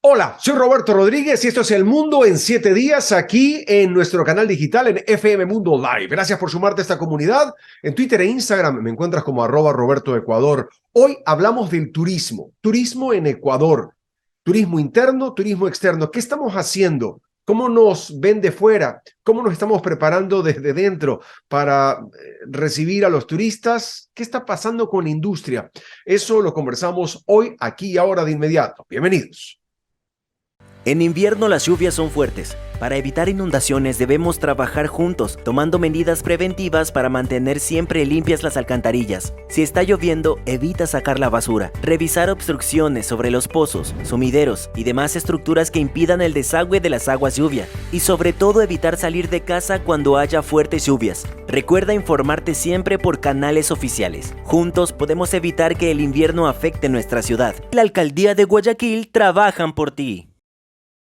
Hola, soy Roberto Rodríguez y esto es El Mundo en 7 días aquí en nuestro canal digital en FM Mundo Live. Gracias por sumarte a esta comunidad. En Twitter e Instagram me encuentras como @RobertoEcuador. Hoy hablamos del turismo en Ecuador, turismo interno, turismo externo. ¿Qué estamos haciendo? ¿Cómo nos ven de fuera? ¿Cómo nos estamos preparando desde dentro para recibir a los turistas? ¿Qué está pasando con la industria? Eso lo conversamos hoy, aquí y ahora de inmediato. Bienvenidos. En invierno las lluvias son fuertes. Para evitar inundaciones debemos trabajar juntos, tomando medidas preventivas para mantener siempre limpias las alcantarillas. Si está lloviendo, evita sacar la basura. Revisar obstrucciones sobre los pozos, sumideros y demás estructuras que impidan el desagüe de las aguas lluvia. Y sobre todo evitar salir de casa cuando haya fuertes lluvias. Recuerda informarte siempre por canales oficiales. Juntos podemos evitar que el invierno afecte nuestra ciudad. La alcaldía de Guayaquil trabajan por ti.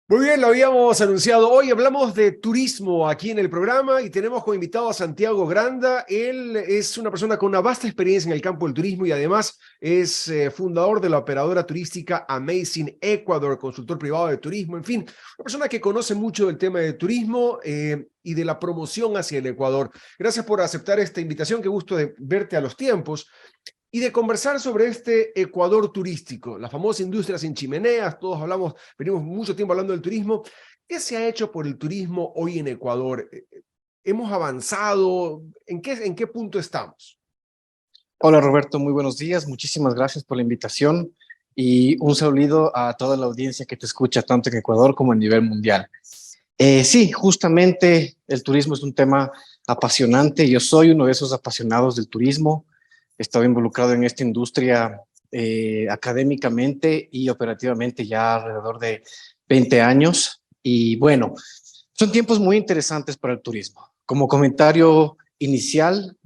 Muy bien, lo habíamos anunciado. Hoy hablamos de turismo aquí en el programa y tenemos como invitado a Santiago Granda. Él es una persona con una vasta experiencia en el campo del turismo y además es fundador de la operadora turística Amazing Ecuador, consultor privado de turismo, en fin, una persona que conoce mucho del tema de turismo y de la promoción hacia el Ecuador. Gracias por aceptar esta invitación, qué gusto de verte a los tiempos y de conversar sobre este Ecuador turístico, las famosas industrias sin chimeneas. Todos venimos mucho tiempo hablando del turismo. ¿Qué se ha hecho por el turismo hoy en Ecuador? ¿Hemos avanzado? ¿En qué punto estamos? Hola Roberto, muy buenos días. Muchísimas gracias por la invitación y un saludo a toda la audiencia que te escucha tanto en Ecuador como a nivel mundial. Sí, justamente el turismo es un tema apasionante. Yo soy uno de esos apasionados del turismo. He estado involucrado en esta industria académicamente y operativamente ya alrededor de 20 años. Y bueno, son tiempos muy interesantes para el turismo. Como comentario inicial,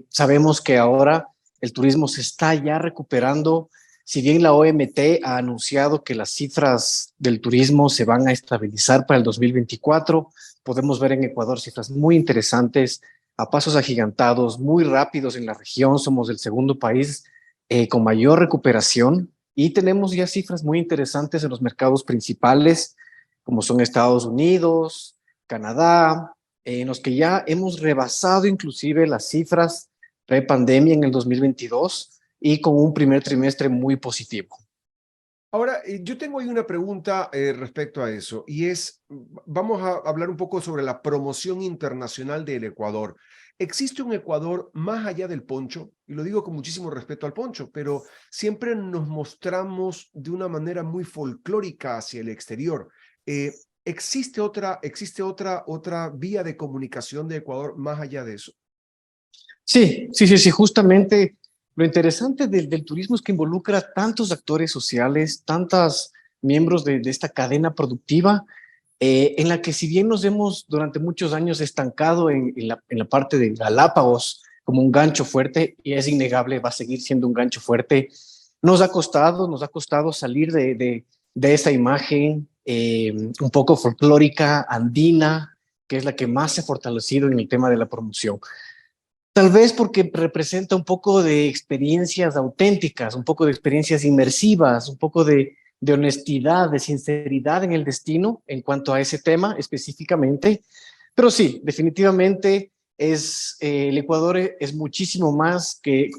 sabemos que ahora el turismo se está ya recuperando. Si bien la OMT ha anunciado que las cifras del turismo se van a estabilizar para el 2024, podemos ver en Ecuador cifras muy interesantes, a pasos agigantados, muy rápidos en la región. Somos el segundo país con mayor recuperación y tenemos ya cifras muy interesantes en los mercados principales, como son Estados Unidos, Canadá, en los que ya hemos rebasado inclusive las cifras pre-pandemia en el 2022 y con un primer trimestre muy positivo. Ahora, yo tengo ahí una pregunta respecto a eso, y vamos a hablar un poco sobre la promoción internacional del Ecuador. ¿Existe un Ecuador más allá del poncho? Y lo digo con muchísimo respeto al poncho, pero siempre nos mostramos de una manera muy folclórica hacia el exterior. ¿Existe otra vía de comunicación de Ecuador más allá de eso? Sí, justamente lo interesante del turismo es que involucra tantos actores sociales, tantos miembros de esta cadena productiva, en la que si bien nos hemos durante muchos años estancado en la parte de Galápagos como un gancho fuerte, y es innegable, va a seguir siendo un gancho fuerte, nos ha costado salir de esa imagen un poco folclórica, andina, que es la que más se ha fortalecido en el tema de la promoción. Tal vez porque representa un poco de experiencias auténticas, un poco de experiencias inmersivas, un poco de honestidad, de sinceridad en el destino en cuanto a ese tema específicamente. Pero sí, definitivamente el Ecuador es muchísimo más que,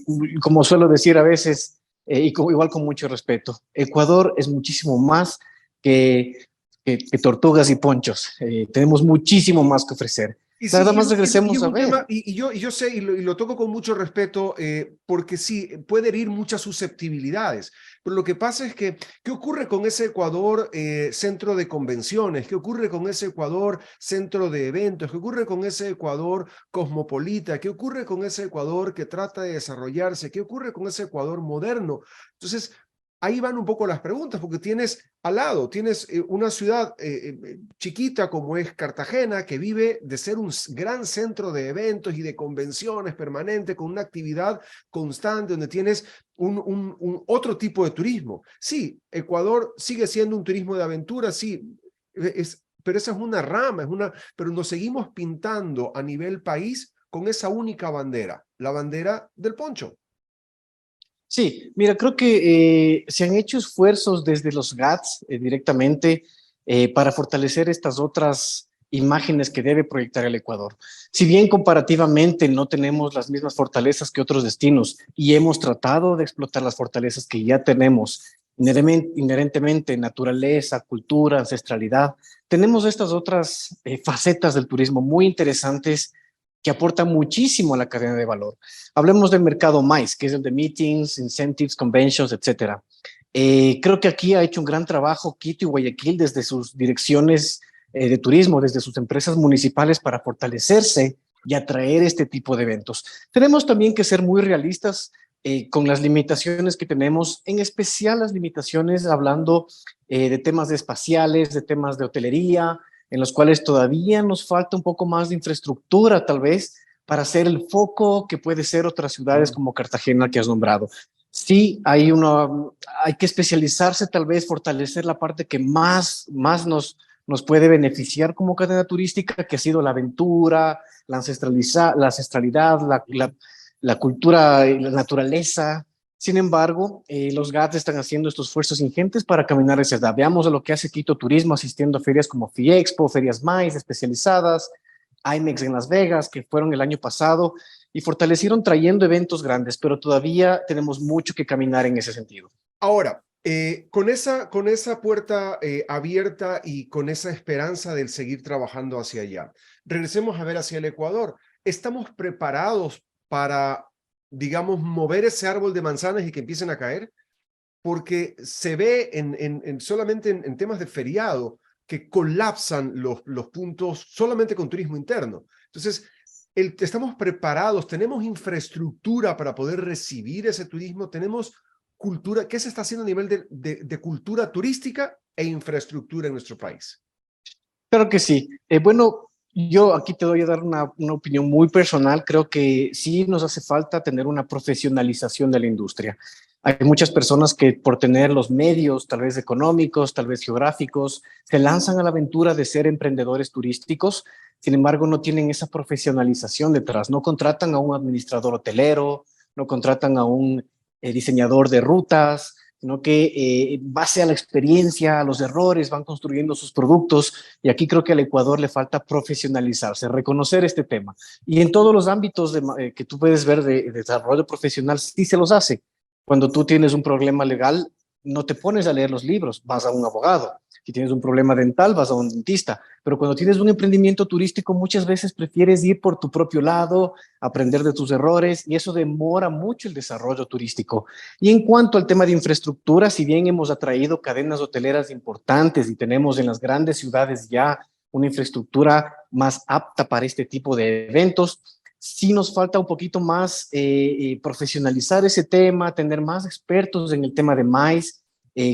como suelo decir a veces, igual con mucho respeto, Ecuador es muchísimo más que tortugas y ponchos. Tenemos muchísimo más que ofrecer. Y sí, Nada y es, más un y es- y es regresemos a un ver. tema, y yo sé, y lo toco con mucho respeto, porque sí, puede herir muchas susceptibilidades, pero lo que pasa es que, ¿qué ocurre con ese Ecuador centro de convenciones? ¿Qué ocurre con ese Ecuador centro de eventos? ¿Qué ocurre con ese Ecuador cosmopolita? ¿Qué ocurre con ese Ecuador que trata de desarrollarse? ¿Qué ocurre con ese Ecuador moderno? Entonces, ahí van un poco las preguntas, porque tienes al lado, tienes una ciudad chiquita como es Cartagena, que vive de ser un gran centro de eventos y de convenciones permanente, con una actividad constante, donde tienes un otro tipo de turismo. Sí, Ecuador sigue siendo un turismo de aventura, sí, pero esa es una rama, pero nos seguimos pintando a nivel país con esa única bandera, la bandera del poncho. Sí, mira, creo que se han hecho esfuerzos desde los GATS directamente para fortalecer estas otras imágenes que debe proyectar el Ecuador. Si bien comparativamente no tenemos las mismas fortalezas que otros destinos y hemos tratado de explotar las fortalezas que ya tenemos, inherentemente naturaleza, cultura, ancestralidad, tenemos estas otras facetas del turismo muy interesantes que aportan muchísimo a la cadena de valor. Hablemos del mercado MICE, que es el de meetings, incentives, conventions, etcétera. Creo que aquí ha hecho un gran trabajo Quito y Guayaquil desde sus direcciones de turismo, desde sus empresas municipales para fortalecerse y atraer este tipo de eventos. Tenemos también que ser muy realistas con las limitaciones que tenemos, en especial las limitaciones hablando de temas espaciales, de temas de hotelería, en los cuales todavía nos falta un poco más de infraestructura, tal vez, para ser el foco que puede ser otras ciudades como Cartagena que has nombrado. Sí, hay que especializarse, tal vez fortalecer la parte que más nos puede beneficiar como cadena turística, que ha sido la aventura, la ancestralidad, la cultura y la naturaleza. Sin embargo, los GATS están haciendo estos esfuerzos ingentes para caminar hacia allá. Veamos lo que hace Quito Turismo asistiendo a ferias como FIEXPO, ferias MICE especializadas, IMEX en Las Vegas, que fueron el año pasado, y fortalecieron trayendo eventos grandes, pero todavía tenemos mucho que caminar en ese sentido. Ahora, con esa puerta abierta y con esa esperanza del seguir trabajando hacia allá, regresemos a ver hacia el Ecuador. ¿Estamos preparados para, digamos, mover ese árbol de manzanas y que empiecen a caer? Porque se ve solamente en temas de feriado que colapsan los puntos solamente con turismo interno. Entonces, estamos preparados, tenemos infraestructura para poder recibir ese turismo, tenemos cultura. ¿Qué se está haciendo a nivel de cultura turística e infraestructura en nuestro país? Claro que sí. Bueno, yo aquí te doy a dar una opinión muy personal. Creo que sí nos hace falta tener una profesionalización de la industria. Hay muchas personas que por tener los medios, tal vez económicos, tal vez geográficos, se lanzan a la aventura de ser emprendedores turísticos. Sin embargo, no tienen esa profesionalización detrás. No contratan a un administrador hotelero, no contratan a un diseñador de rutas, sino que en base a la experiencia, a los errores, van construyendo sus productos. Y aquí creo que al Ecuador le falta profesionalizarse, reconocer este tema. Y en todos los ámbitos que tú puedes ver de desarrollo profesional, sí se los hace. Cuando tú tienes un problema legal, no te pones a leer los libros, vas a un abogado. Si tienes un problema dental, vas a un dentista. Pero cuando tienes un emprendimiento turístico, muchas veces prefieres ir por tu propio lado, aprender de tus errores, y eso demora mucho el desarrollo turístico. Y en cuanto al tema de infraestructura, si bien hemos atraído cadenas hoteleras importantes y tenemos en las grandes ciudades ya una infraestructura más apta para este tipo de eventos, sí nos falta un poquito más profesionalizar ese tema, tener más expertos en el tema de MICE,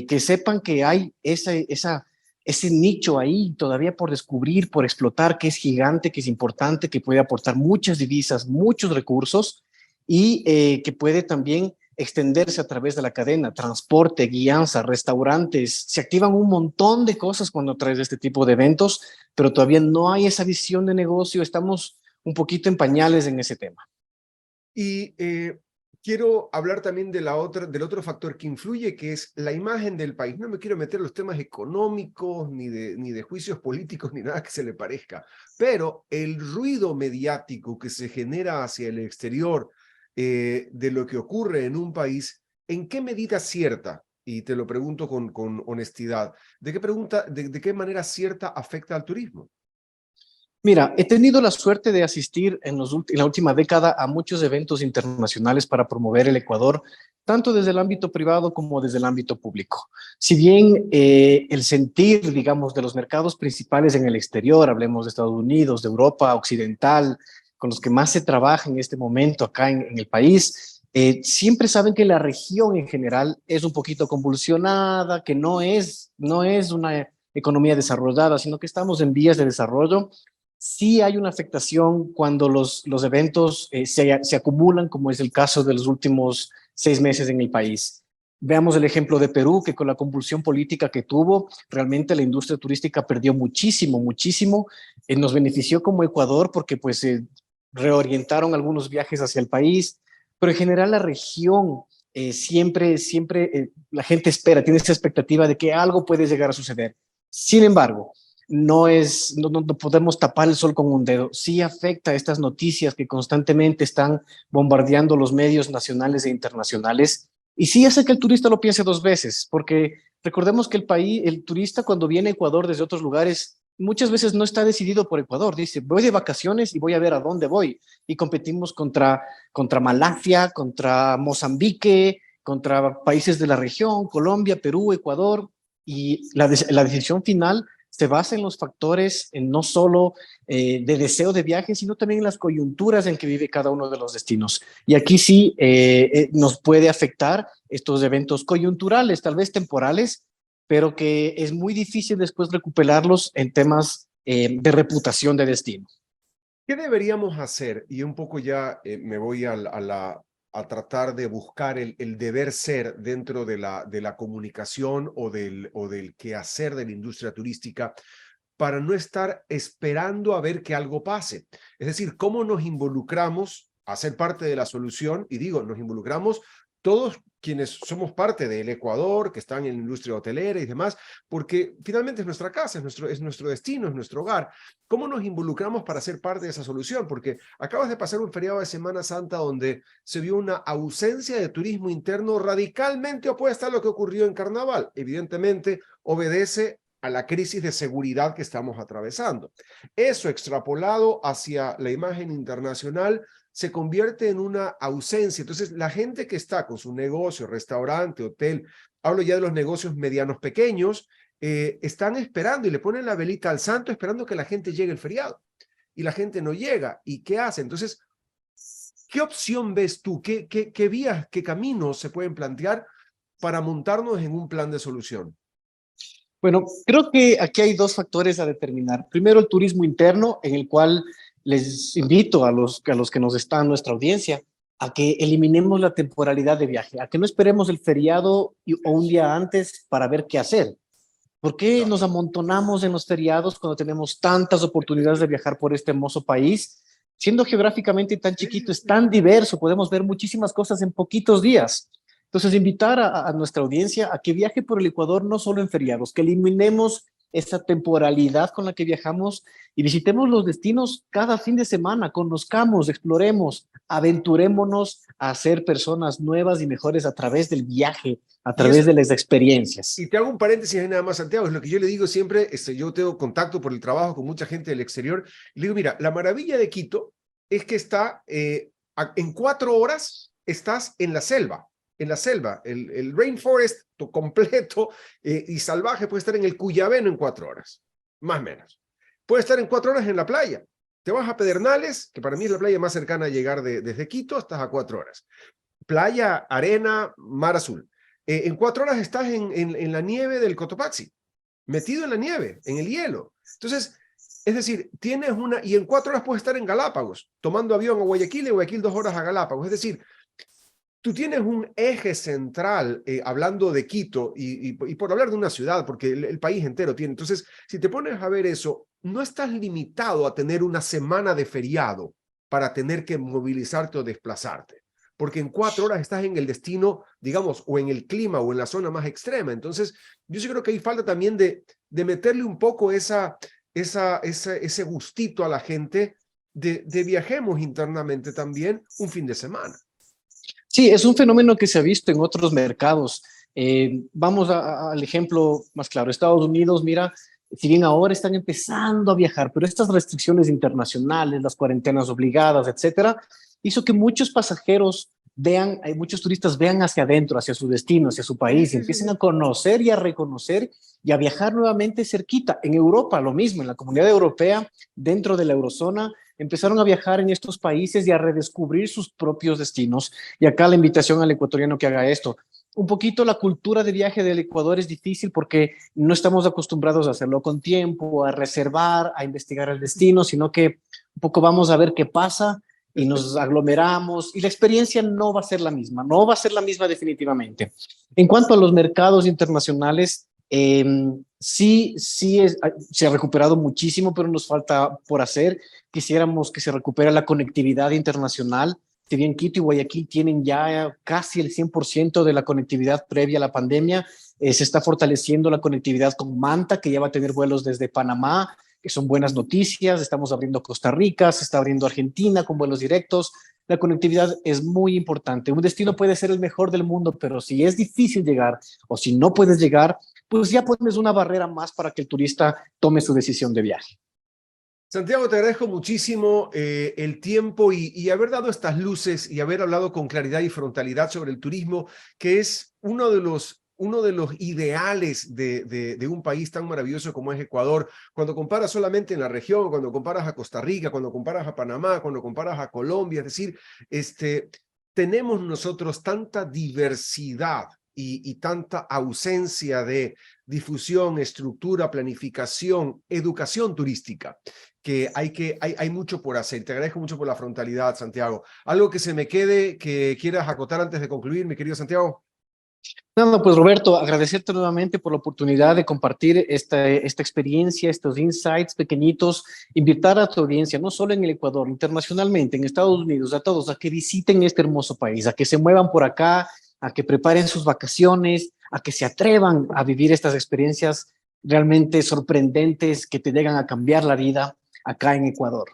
que sepan que hay ese nicho ahí todavía por descubrir, por explotar, que es gigante, que es importante, que puede aportar muchas divisas, muchos recursos y que puede también extenderse a través de la cadena, transporte, guianza, restaurantes. Se activan un montón de cosas cuando traes este tipo de eventos, pero todavía no hay esa visión de negocio. Estamos un poquito en pañales en ese tema. Y quiero hablar también del otro factor que influye, que es la imagen del país. No me quiero meter en los temas económicos, ni de juicios políticos, ni nada que se le parezca, pero el ruido mediático que se genera hacia el exterior de lo que ocurre en un país, ¿en qué medida cierta? Y te lo pregunto con honestidad, ¿de qué manera cierta afecta al turismo? Mira, he tenido la suerte de asistir en la última década a muchos eventos internacionales para promover el Ecuador, tanto desde el ámbito privado como desde el ámbito público. Si bien el sentir, digamos, de los mercados principales en el exterior, hablemos de Estados Unidos, de Europa Occidental, con los que más se trabaja en este momento acá en el país, siempre saben que la región en general es un poquito convulsionada, que no es una economía desarrollada, sino que estamos en vías de desarrollo. Sí hay una afectación cuando los eventos se acumulan, como es el caso de los últimos 6 meses en el país. Veamos el ejemplo de Perú, que con la convulsión política que tuvo, realmente la industria turística perdió muchísimo, muchísimo. Nos benefició como Ecuador porque pues reorientaron algunos viajes hacia el país, pero en general la región siempre la gente espera, tiene esa expectativa de que algo puede llegar a suceder. Sin embargo, no podemos tapar el sol con un dedo. Sí afecta a estas noticias que constantemente están bombardeando los medios nacionales e internacionales. Y sí hace que el turista lo piense dos veces, porque recordemos que el turista cuando viene a Ecuador desde otros lugares, muchas veces no está decidido por Ecuador. Dice, voy de vacaciones y voy a ver a dónde voy. Y competimos contra Malasia, contra Mozambique, contra países de la región, Colombia, Perú, Ecuador. Y la decisión final se basa en los factores, en no solo de deseo de viaje, sino también en las coyunturas en que vive cada uno de los destinos. Y aquí sí nos puede afectar estos eventos coyunturales, tal vez temporales, pero que es muy difícil después recuperarlos en temas de reputación de destino. ¿Qué deberíamos hacer? Y un poco ya me voy a tratar de buscar el deber ser dentro de la comunicación o del quehacer de la industria turística para no estar esperando a ver que algo pase. Es decir, cómo nos involucramos a ser parte de la solución, y digo, nos involucramos todos quienes somos parte del Ecuador, que están en la industria hotelera y demás, porque finalmente es nuestra casa, es nuestro destino, es nuestro hogar. ¿Cómo nos involucramos para ser parte de esa solución? Porque acabas de pasar un feriado de Semana Santa donde se vio una ausencia de turismo interno radicalmente opuesta a lo que ocurrió en Carnaval. Evidentemente, obedece a la crisis de seguridad que estamos atravesando. Eso extrapolado hacia la imagen internacional se convierte en una ausencia. Entonces, la gente que está con su negocio, restaurante, hotel, hablo ya de los negocios medianos pequeños, están esperando y le ponen la velita al santo esperando que la gente llegue el feriado. Y la gente no llega. ¿Y qué hace? Entonces, ¿qué opción ves tú? ¿Qué vías, qué caminos se pueden plantear para montarnos en un plan de solución? Bueno, creo que aquí hay dos factores a determinar. Primero, el turismo interno, en el cual les invito a los que nos están, nuestra audiencia, a que eliminemos la temporalidad de viaje, a que no esperemos el feriado o un día antes para ver qué hacer. ¿Por qué nos amontonamos en los feriados cuando tenemos tantas oportunidades de viajar por este hermoso país? Siendo geográficamente tan chiquito, es tan diverso, podemos ver muchísimas cosas en poquitos días. Entonces, invitar a nuestra audiencia a que viaje por el Ecuador no solo en feriados, que eliminemos esa temporalidad con la que viajamos y visitemos los destinos cada fin de semana, conozcamos, exploremos, aventurémonos a ser personas nuevas y mejores a través del viaje, a través de las experiencias. Y te hago un paréntesis ahí nada más, Santiago, es lo que yo le digo siempre, yo tengo contacto por el trabajo con mucha gente del exterior, y le digo, mira, la maravilla de Quito es que está, en 4 horas estás en la selva, el rainforest completo y salvaje puede estar en el Cuyabeno en 4 horas, más o menos. Puede estar en 4 horas en la playa. Te vas a Pedernales, que para mí es la playa más cercana a llegar desde Quito, estás a 4 horas. Playa, arena, mar azul. En 4 horas estás en la nieve del Cotopaxi, metido en la nieve, en el hielo. Entonces, es decir, tienes y en 4 horas puedes estar en Galápagos, tomando avión a Guayaquil y Guayaquil 2 horas a Galápagos. Es decir, tú tienes un eje central, hablando de Quito, y por hablar de una ciudad, porque el país entero tiene. Entonces, si te pones a ver eso, no estás limitado a tener una semana de feriado para tener que movilizarte o desplazarte, porque en 4 horas estás en el destino, digamos, o en el clima o en la zona más extrema. Entonces, yo sí creo que hay falta también de meterle un poco ese gustito a la gente de viajemos internamente también un fin de semana. Sí, es un fenómeno que se ha visto en otros mercados. Vamos al ejemplo más claro. Estados Unidos, mira, si bien ahora están empezando a viajar, pero estas restricciones internacionales, las cuarentenas obligadas, etcétera, hizo que muchos pasajeros muchos turistas vean hacia adentro, hacia su destino, hacia su país, y empiecen a conocer y a reconocer y a viajar nuevamente cerquita. En Europa, lo mismo, en la Comunidad Europea, dentro de la eurozona, empezaron a viajar en estos países y a redescubrir sus propios destinos. Y acá la invitación al ecuatoriano que haga esto. Un poquito la cultura de viaje del Ecuador es difícil porque no estamos acostumbrados a hacerlo con tiempo, a reservar, a investigar el destino, sino que un poco vamos a ver qué pasa y nos aglomeramos y la experiencia no va a ser la misma, no va a ser la misma definitivamente. En cuanto a los mercados internacionales, se ha recuperado muchísimo, pero nos falta por hacer. Quisiéramos que se recupere la conectividad internacional. Si bien Quito y Guayaquil tienen ya casi el 100% de la conectividad previa a la pandemia, se está fortaleciendo la conectividad con Manta, que ya va a tener vuelos desde Panamá, que son buenas noticias. Estamos abriendo Costa Rica, se está abriendo Argentina con vuelos directos. La conectividad es muy importante. Un destino puede ser el mejor del mundo, pero si es difícil llegar o si no puedes llegar, pues ya pones una barrera más para que el turista tome su decisión de viaje. Santiago, te agradezco muchísimo el tiempo y haber dado estas luces y haber hablado con claridad y frontalidad sobre el turismo, que es uno de los ideales de un país tan maravilloso como es Ecuador. Cuando comparas solamente en la región, cuando comparas a Costa Rica, cuando comparas a Panamá, cuando comparas a Colombia, es decir, tenemos nosotros tanta diversidad y tanta ausencia de difusión, estructura, planificación, educación turística, que hay mucho por hacer. Te agradezco mucho por la frontalidad, Santiago. ¿Algo que se me quede, que quieras acotar antes de concluir, mi querido Santiago? Nada, pues Roberto, agradecerte nuevamente por la oportunidad de compartir esta experiencia, estos insights pequeñitos, invitar a tu audiencia, no solo en el Ecuador, internacionalmente, en Estados Unidos, a todos, a que visiten este hermoso país, a que se muevan por acá, a que preparen sus vacaciones, a que se atrevan a vivir estas experiencias realmente sorprendentes que te llegan a cambiar la vida acá en Ecuador.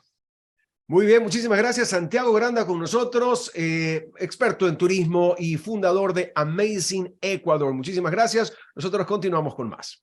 Muy bien, muchísimas gracias. Santiago Granda con nosotros, experto en turismo y fundador de Amazing Ecuador. Muchísimas gracias. Nosotros continuamos con más.